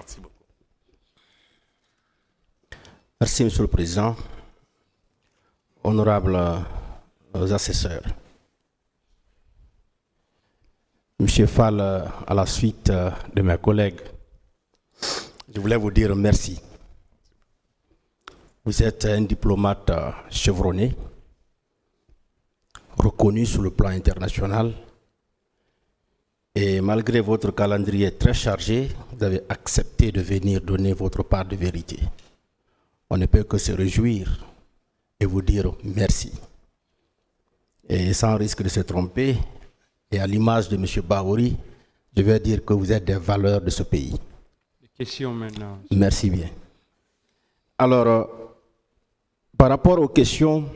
Merci beaucoup. Merci, Monsieur le Président. Honorables assesseurs. Monsieur Fall, à la suite de mes collègues, je voulais vous dire merci. Vous êtes un diplomate chevronné, reconnu sur le plan international, et malgré votre calendrier très chargé, vous avez accepté de venir donner votre part de vérité. On ne peut que se réjouir et vous dire merci. Et sans risque de se tromper, et à l'image de M. Bahouri, je vais dire que vous êtes des valeurs de ce pays. Des questions maintenant. Merci bien. Alors, par rapport aux questions,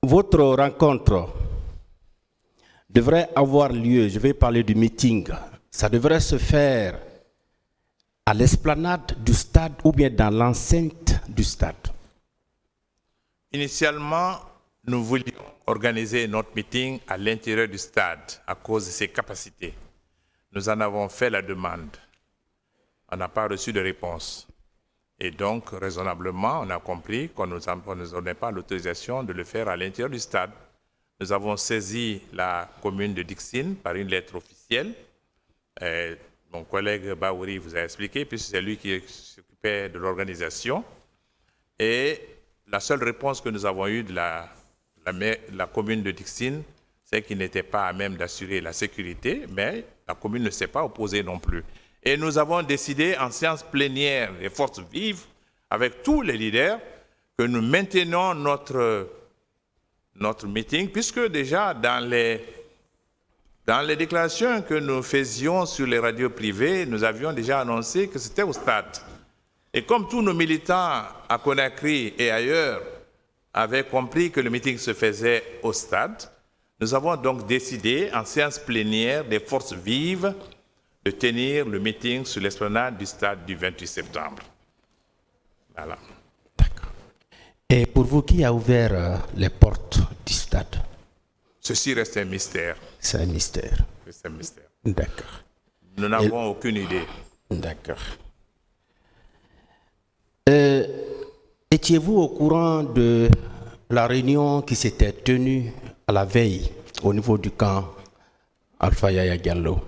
votre rencontre devrait avoir lieu, je vais parler du meeting, ça devrait se faire à l'esplanade du stade ou bien dans l'enceinte du stade. Initialement, nous voulions organiser notre meeting à l'intérieur du stade à cause de ses capacités. Nous en avons fait la demande. On n'a pas reçu de réponse. Et donc, raisonnablement, on a compris qu'on ne nous donnait pas l'autorisation de le faire à l'intérieur du stade. Nous avons saisi la commune de Dixine par une lettre officielle. Mon collègue Bahouri vous a expliqué, puisque c'est lui qui s'occupait de l'organisation. Et la seule réponse que nous avons eue de la commune de Dixine, c'est qu'il n'était pas à même d'assurer la sécurité, mais la commune ne s'est pas opposée non plus. Et nous avons décidé en séance plénière des forces vives, avec tous les leaders, que nous maintenons notre meeting, puisque déjà dans les déclarations que nous faisions sur les radios privées, nous avions déjà annoncé que c'était au stade. Et comme tous nos militants à Conakry et ailleurs avaient compris que le meeting se faisait au stade, nous avons donc décidé en séance plénière des forces vives de tenir le meeting sur l'esplanade du stade du 28 septembre. Voilà. D'accord. Et pour vous, qui a ouvert les portes du stade? Ceci reste un mystère. C'est un mystère. C'est un mystère. D'accord. Nous n'avons aucune idée. D'accord. Étiez-vous au courant de la réunion qui s'était tenue à la veille au niveau du camp Alpha Yaya Diallo?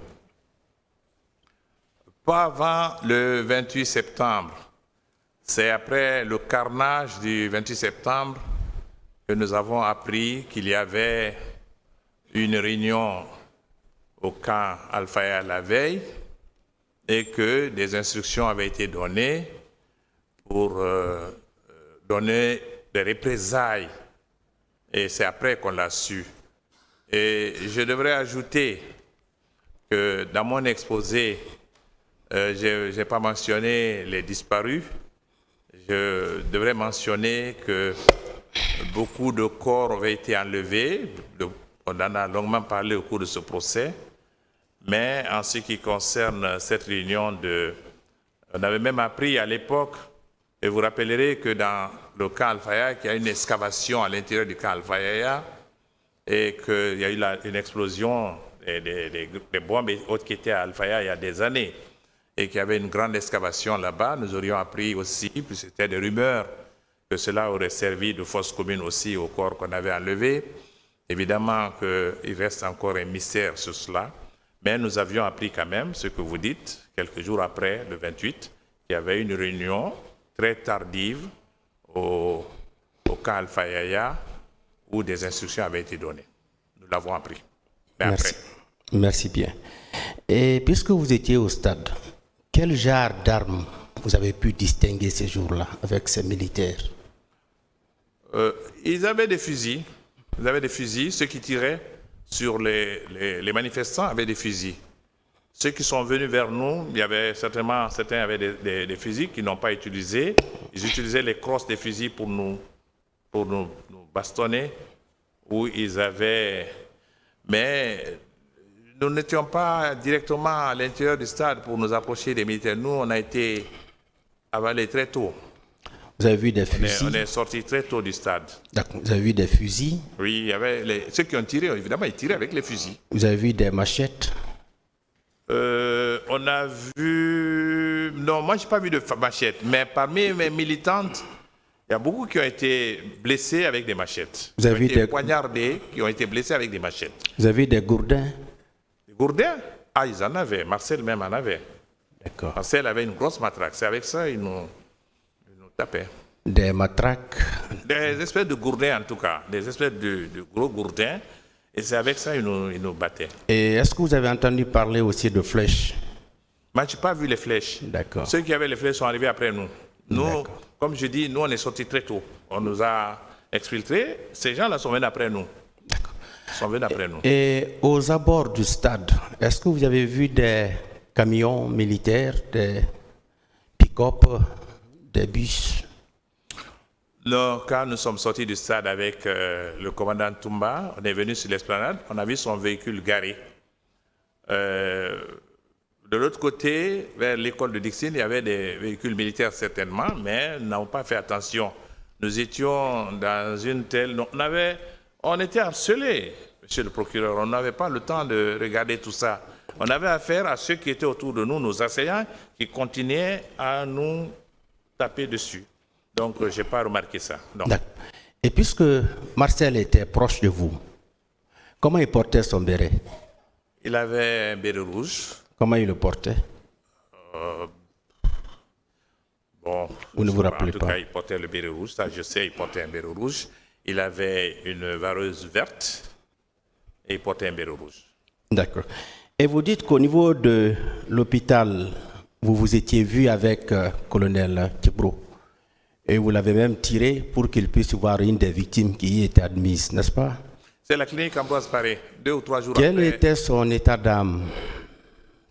Pas avant le 28 septembre. C'est après le carnage du 28 septembre que nous avons appris qu'il y avait une réunion au camp Alpha Yaya la veille et que des instructions avaient été données pour donner des représailles. Et c'est après qu'on l'a su. Et je devrais ajouter que dans mon exposé, je n'ai pas mentionné les disparus. Je devrais mentionner que beaucoup de corps avaient été enlevés. On en a longuement parlé au cours de ce procès. Mais en ce qui concerne cette réunion, on avait même appris à l'époque, et vous rappellerez que dans le camp Alpha Yaya, qu'il y a une excavation à l'intérieur du camp Alpha Yaya et qu'il y a eu une explosion des bombes et autres qui étaient à Alpha Yaya il y a des années et qu'il y avait une grande excavation là-bas. Nous aurions appris aussi, puis c'était des rumeurs, que cela aurait servi de fosse commune aussi au corps qu'on avait enlevé. Évidemment qu'il reste encore un mystère sur cela, mais nous avions appris quand même ce que vous dites, quelques jours après, le 28, qu'il y avait une réunion très tardive au camp Alpha Yaya où des instructions avaient été données. Nous l'avons appris. Mais Merci. Après. Merci bien. Et puisque vous étiez au stade, quel genre d'armes vous avez pu distinguer ces jours-là avec ces militaires? Ils avaient des fusils. Ils avaient des fusils. Ceux qui tiraient sur les manifestants avaient des fusils. Ceux qui sont venus vers nous, il y avait certains avaient des fusils qu'ils n'ont pas utilisés. Ils utilisaient les crosses des fusils pour nous bastonner. Où ils avaient... Mais nous n'étions pas directement à l'intérieur du stade pour nous approcher des militaires. Nous, on a été avalés très tôt. Vous avez vu des fusils? On est sortis très tôt du stade. D'accord. Vous avez vu des fusils? Oui, il y avait ceux qui ont tiré, évidemment, ils tiraient avec les fusils. Vous avez vu des machettes? On a vu... Non, moi, je n'ai pas vu de machette, mais parmi mes militantes, il y a beaucoup qui ont été blessés avec des machettes. Vous avez qui ont été des... poignardés, qui ont été blessés avec des machettes. Vous avez des gourdins? Des gourdins? Ah, ils en avaient. Marcel même en avait. D'accord. Marcel avait une grosse matraque. C'est avec ça qu'ils nous tapaient. Des matraques? Des espèces de gourdins, en tout cas. Des espèces de gros gourdins. Et c'est avec ça qu'ils nous battaient. Et est-ce que vous avez entendu parler aussi de flèches? Moi, je n'ai pas vu les flèches. D'accord. Ceux qui avaient les flèches sont arrivés après nous. Nous, comme je dis, nous, on est sortis très tôt. On nous a exfiltrés. Ces gens-là sont venus après nous. D'accord. Ils sont venus après nous. Et aux abords du stade, est-ce que vous avez vu des camions militaires, des pick-up, des bus? Non, quand nous sommes sortis du stade avec le commandant Toumba, on est venu sur l'esplanade, on a vu son véhicule garé. De l'autre côté, vers l'école de Dixine, il y avait des véhicules militaires certainement, mais nous n'avons pas fait attention. Nous étions dans une telle... On était harcelés, monsieur le procureur. On n'avait pas le temps de regarder tout ça. On avait affaire à ceux qui étaient autour de nous, nos assaillants, qui continuaient à nous taper dessus. Donc, je n'ai pas remarqué ça. Non. Et puisque Marcel était proche de vous, comment il portait son béret? Il avait un béret rouge. Comment il le portait? Bon, vous ne vous rappelez pas? En tout cas, il portait le béret rouge. Ça, je sais, il portait un béret rouge. Il avait une vareuse verte et il portait un béret rouge. D'accord. Et vous dites qu'au niveau de l'hôpital, vous vous étiez vu avec colonel Kibro. Et vous l'avez même tiré pour qu'il puisse voir une des victimes qui y était admise, n'est-ce pas? C'est la clinique Ambroise Paré, 2 ou 3 jours après. Quel était son état d'âme?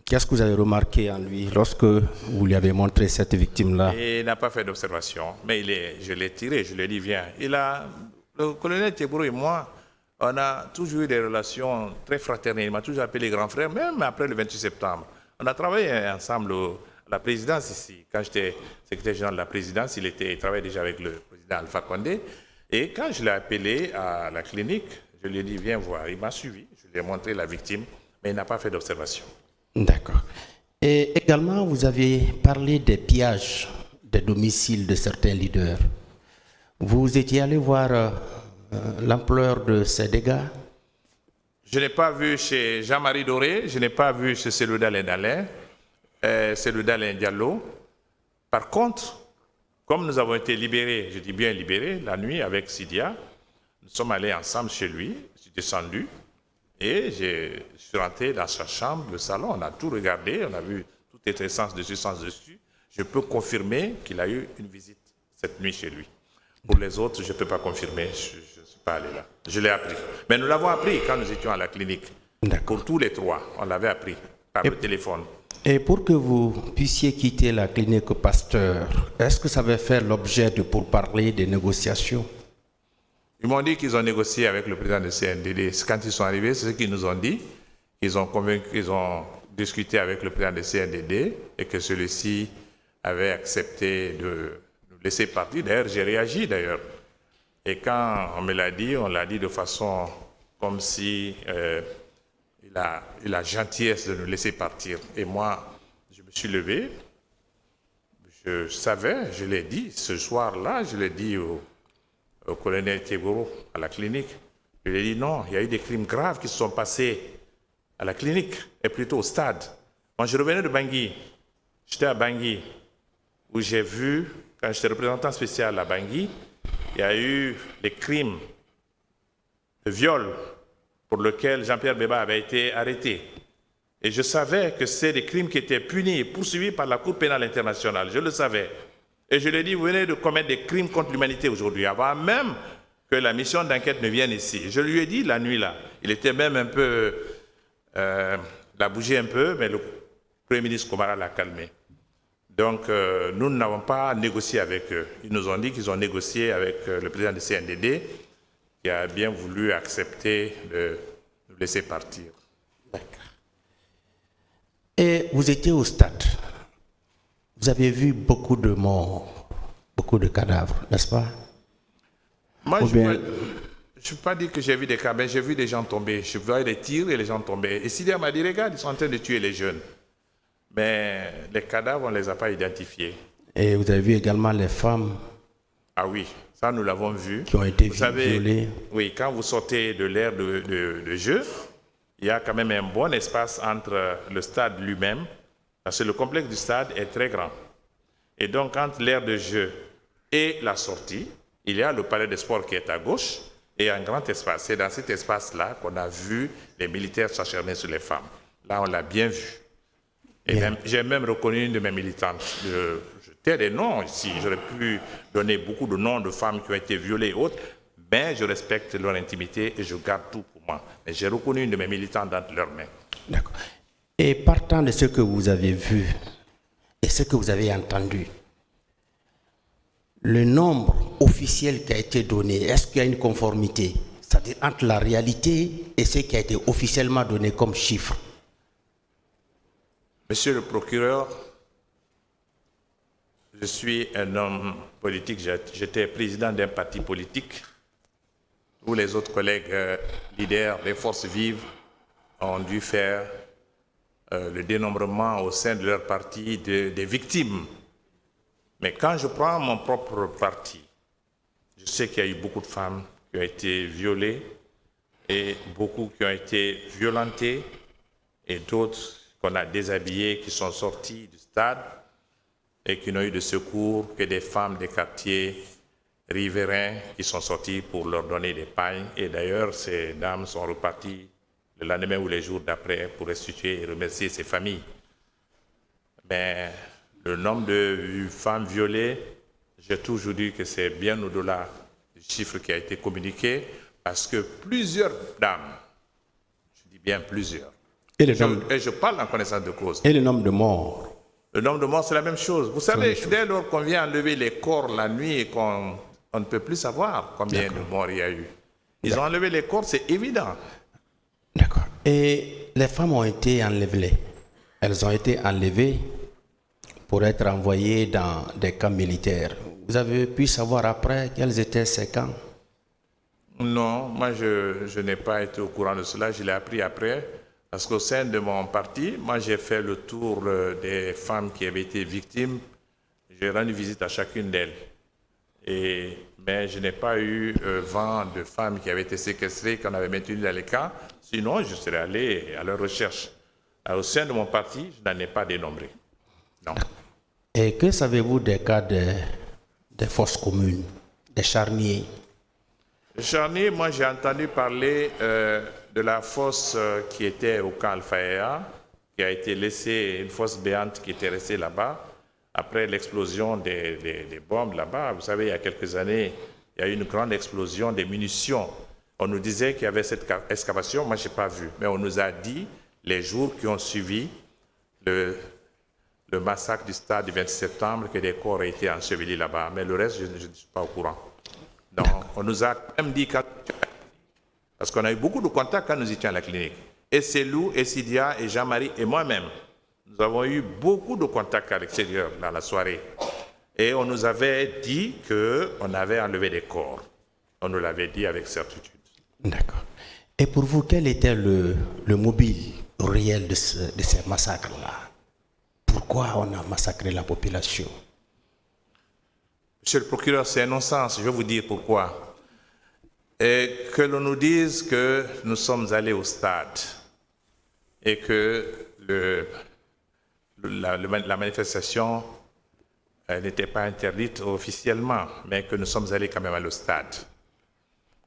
Qu'est-ce que vous avez remarqué en lui lorsque vous lui avez montré cette victime-là? Il n'a pas fait d'observation, mais je l'ai tiré, je lui ai dit viens. Le colonel Teboro et moi, on a toujours eu des relations très fraternelles. Il m'a toujours appelé grand frère, même après le 28 septembre. On a travaillé ensemble à la présidence ici. Quand j'étais secrétaire général de la présidence, il travaillait déjà avec le président Alpha Condé. Et quand je l'ai appelé à la clinique, je lui ai dit viens voir. Il m'a suivi, je lui ai montré la victime, mais il n'a pas fait d'observation. D'accord. Et également, vous avez parlé des pillages des domiciles de certains leaders. Vous étiez allé voir l'ampleur de ces dégâts? Je n'ai pas vu chez Jean-Marie Doré, je n'ai pas vu chez Selouda Lendalin, Selouda Diallo. Par contre, comme nous avons été libérés, je dis bien libérés, la nuit avec Sidia, nous sommes allés ensemble chez lui, je suis descendu et je suis rentré dans sa chambre, le salon, on a tout regardé, on a vu toutes les traces dessus, sans dessus. Je peux confirmer qu'il a eu une visite cette nuit chez lui. Pour les autres, je ne peux pas confirmer, je ne suis pas allé là. Je l'ai appris. Mais nous l'avons appris quand nous étions à la clinique. Pour tous les trois, on l'avait appris par le téléphone. Et pour que vous puissiez quitter la clinique Pasteur, est-ce que ça va faire l'objet de pourparlers, des négociations? Ils m'ont dit qu'ils ont négocié avec le président de CNDD. Quand ils sont arrivés, c'est ce qu'ils nous ont dit. Ils ont discuté avec le président de CNDD et que celui-ci avait accepté de nous laisser partir. D'ailleurs, j'ai réagi d'ailleurs. Et quand on me l'a dit, on l'a dit de façon comme si il a la gentillesse de nous laisser partir. Et moi, je me suis levé. Je savais, je l'ai dit, ce soir-là, je l'ai dit au colonel Teboro à la clinique. Je lui ai dit non, il y a eu des crimes graves qui se sont passés à la clinique et plutôt au stade. Quand je revenais de Bangui, j'étais à Bangui, où j'ai vu, quand j'étais représentant spécial à Bangui, il y a eu des crimes de viol pour lesquels Jean-Pierre Beba avait été arrêté. Et je savais que c'est des crimes qui étaient punis et poursuivis par la Cour pénale internationale. Je le savais. Et je lui ai dit, vous venez de commettre des crimes contre l'humanité aujourd'hui, avant même que la mission d'enquête ne vienne ici. Je lui ai dit la nuit là. Il était même un peu... il a bougé un peu, mais le Premier ministre Komara l'a calmé. Donc, nous n'avons pas négocié avec eux. Ils nous ont dit qu'ils ont négocié avec le président du CNDD, qui a bien voulu accepter de nous laisser partir. D'accord. Et vous étiez au stade. Vous avez vu beaucoup de morts, beaucoup de cadavres, n'est-ce pas? Moi, Je ne peux pas dire que j'ai vu des cas, mais j'ai vu des gens tomber. Je voyais des tirs et les gens tombaient. Et Sidia m'a dit, regarde, ils sont en train de tuer les jeunes. Mais les cadavres, on ne les a pas identifiés. Et vous avez vu également les femmes Ah oui, ça nous l'avons vu. qui ont été Vous savez, violées. oui, quand vous sortez de l'ère de jeu, il y a quand même un bon espace entre le stade lui-même, parce que le complexe du stade est très grand. Et donc, entre l'ère de jeu et la sortie, il y a le palais des sports qui est à gauche et un grand espace. C'est dans cet espace-là qu'on a vu les militaires s'acharner sur les femmes. Là, on l'a bien vu. Et j'ai même reconnu une de mes militantes. Je tais des noms ici. J'aurais pu donner beaucoup de noms de femmes qui ont été violées et autres, mais je respecte leur intimité et je garde tout pour moi. Mais j'ai reconnu une de mes militantes dans leurs mains. D'accord. Et partant de ce que vous avez vu et ce que vous avez entendu, le nombre officiel qui a été donné, est-ce qu'il y a une conformité? C'est-à-dire entre la réalité et ce qui a été officiellement donné comme chiffre? Monsieur le procureur, je suis un homme politique, j'étais président d'un parti politique. Tous les autres collègues leaders des forces vives ont dû faire le dénombrement au sein de leur parti des victimes. Mais quand je prends mon propre parti, je sais qu'il y a eu beaucoup de femmes qui ont été violées et beaucoup qui ont été violentées et d'autres qu'on a déshabillées, qui sont sorties du stade et qui n'ont eu de secours que des femmes des quartiers riverains qui sont sorties pour leur donner des pailles. Et d'ailleurs, ces dames sont reparties le lendemain ou les jours d'après pour restituer et remercier ces familles. Mais le nombre de femmes violées, j'ai toujours dit que c'est bien au-delà du chiffre qui a été communiqué, parce que plusieurs dames, je dis bien plusieurs, et je parle en connaissance de cause. Et le nombre de morts? Le nombre de morts, c'est la même chose. Vous savez, dès lors qu'on vient enlever les corps la nuit et qu'on ne peut plus savoir combien de morts il y a eu. Ils ont enlevé les corps, c'est évident. D'accord. Et les femmes ont été enlevées. Elles ont été enlevées pour être envoyées dans des camps militaires. Vous avez pu savoir après quels étaient ces camps? Non, moi je n'ai pas été au courant de cela, je l'ai appris après. Parce qu'au sein de mon parti, moi j'ai fait le tour des femmes qui avaient été victimes. J'ai rendu visite à chacune d'elles. Mais je n'ai pas eu vent de femmes qui avaient été séquestrées, qu'on avait maintenues dans les camps. Sinon, je serais allé à leur recherche. Au sein de mon parti, je n'en ai pas dénombré. Non. Et que savez-vous des cas des fosses communes, des charniers? Les charniers, moi j'ai entendu parler de la fosse qui était au camp Al-Faya, qui a été laissée, une fosse béante qui était restée là-bas. Après l'explosion des bombes là-bas, vous savez, il y a quelques années, il y a eu une grande explosion des munitions. On nous disait qu'il y avait cette excavation, moi je n'ai pas vu, mais on nous a dit, les jours qui ont suivi le massacre du stade du 26 septembre, que des corps ont été ensevelis là-bas. Mais le reste, je ne suis pas au courant. Donc, on nous a même dit, parce qu'on a eu beaucoup de contacts quand nous étions à la clinique. Et Selou, et Sidia, et Jean-Marie, et moi-même, nous avons eu beaucoup de contacts à l'extérieur dans la soirée. Et on nous avait dit qu'on avait enlevé des corps. On nous l'avait dit avec certitude. D'accord. Et pour vous, quel était le mobile réel de ces massacres-là? Pourquoi on a massacré la population? Monsieur le procureur, c'est un non-sens. Je vais vous dire pourquoi. Et que l'on nous dise que nous sommes allés au stade et que la manifestation n'était pas interdite officiellement, mais que nous sommes allés quand même au stade.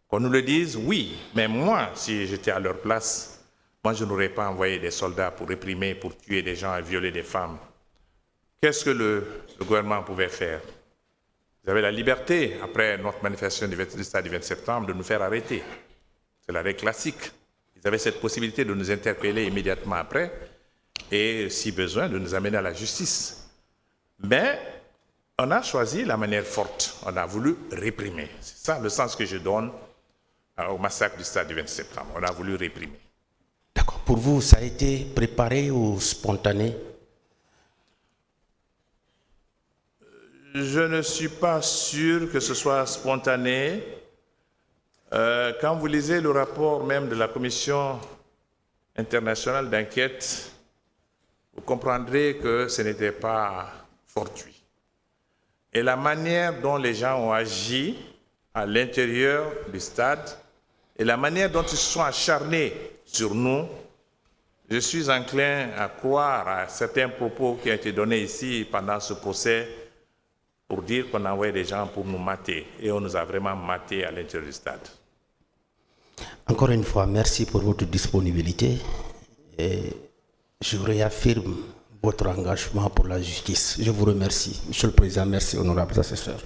Qu'on nous le dise, oui, mais moi, si j'étais à leur place, moi je n'aurais pas envoyé des soldats pour réprimer, pour tuer des gens et violer des femmes. Qu'est-ce que le gouvernement pouvait faire? Vous avez la liberté, après notre manifestation du stade du 20 septembre, de nous faire arrêter. C'est la règle classique. Ils avaient cette possibilité de nous interpeller immédiatement après et, si besoin, de nous amener à la justice. Mais on a choisi la manière forte. On a voulu réprimer. C'est ça le sens que je donne au massacre du stade du 20 septembre. On a voulu réprimer. D'accord. Pour vous, ça a été préparé ou spontané? Je ne suis pas sûr que ce soit spontané. Quand vous lisez le rapport même de la Commission internationale d'enquête, vous comprendrez que ce n'était pas fortuit. Et la manière dont les gens ont agi à l'intérieur du stade et la manière dont ils se sont acharnés sur nous, je suis enclin à croire à certains propos qui ont été donnés ici pendant ce procès pour dire qu'on a envoyé des gens pour nous mater. Et on nous a vraiment matés à l'intérieur du stade. Encore une fois, merci pour votre disponibilité. Et je réaffirme votre engagement pour la justice. Je vous remercie. Monsieur le Président, merci, honorables assesseurs.